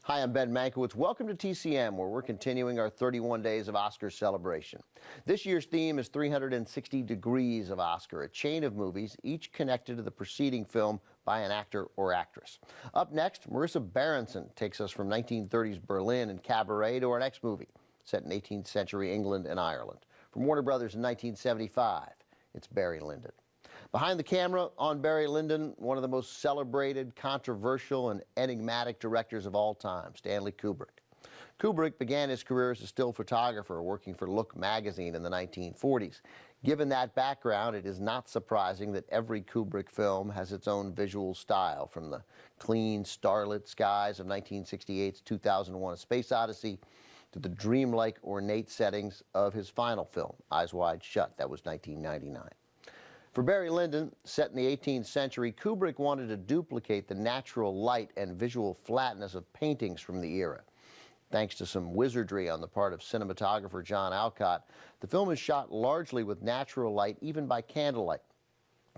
Hi, I'm Ben Mankiewicz. Welcome to TCM, where we're continuing our 31 days of Oscar celebration. This year's theme is 360 Degrees of Oscar, a chain of movies, each connected to the preceding film by an actor or actress. Up next, Marissa Berenson takes us from 1930s Berlin and Cabaret to our next movie, set in 18th century England and Ireland. From Warner Brothers in 1975, it's Barry Lyndon. Behind the camera on Barry Lyndon, one of the most celebrated, controversial, and enigmatic directors of all time, Stanley Kubrick. Kubrick began his career as a still photographer working for Look magazine in the 1940s. Given that background, it is not surprising that every Kubrick film has its own visual style, from the clean, starlit skies of 1968's 2001: A Space Odyssey to the dreamlike, ornate settings of his final film, Eyes Wide Shut. That was 1999. For Barry Lyndon, set in the 18th century, Kubrick wanted to duplicate the natural light and visual flatness of paintings from the era. Thanks to some wizardry on the part of cinematographer John Alcott, the film is shot largely with natural light, even by candlelight.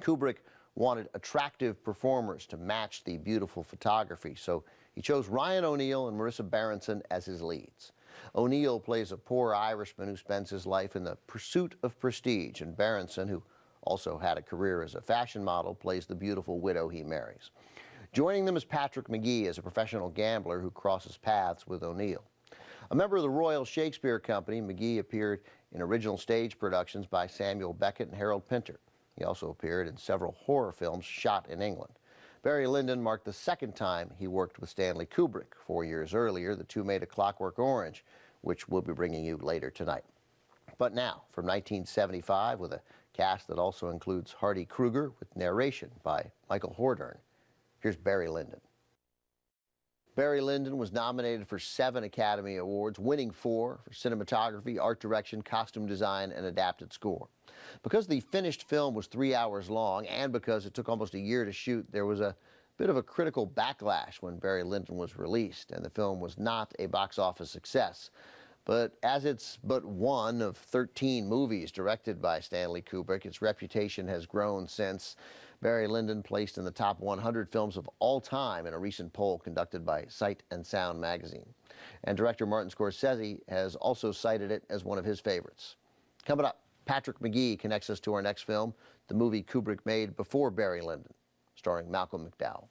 Kubrick wanted attractive performers to match the beautiful photography, so he chose Ryan O'Neal and Marissa Berenson as his leads. O'Neal plays a poor Irishman who spends his life in the pursuit of prestige, and Berenson, who also had a career as a fashion model, plays the beautiful widow he marries. Joining them is Patrick McGee as a professional gambler who crosses paths with O'Neal. A member of the Royal Shakespeare Company, McGee appeared in original stage productions by Samuel Beckett and Harold Pinter. He also appeared in several horror films shot in England. Barry Lyndon marked the second time he worked with Stanley Kubrick. 4 years earlier, the two made A Clockwork Orange, which we'll be bringing you later tonight. But now, from 1975, with a cast that also includes Hardy Kruger, with narration by Michael Hordern, here's Barry Lyndon. Barry Lyndon was nominated for 7 Academy Awards, winning 4 for cinematography, art direction, costume design, and adapted score. Because the finished film was 3 hours long, and because it took almost a year to shoot, there was a bit of a critical backlash when Barry Lyndon was released, and the film was not a box office success. But as it's but one of 13 movies directed by Stanley Kubrick, its reputation has grown since. Barry Lyndon placed in the top 100 films of all time in a recent poll conducted by Sight and Sound magazine. And director Martin Scorsese has also cited it as one of his favorites. Coming up, Patrick McGee connects us to our next film, the movie Kubrick made before Barry Lyndon, starring Malcolm McDowell.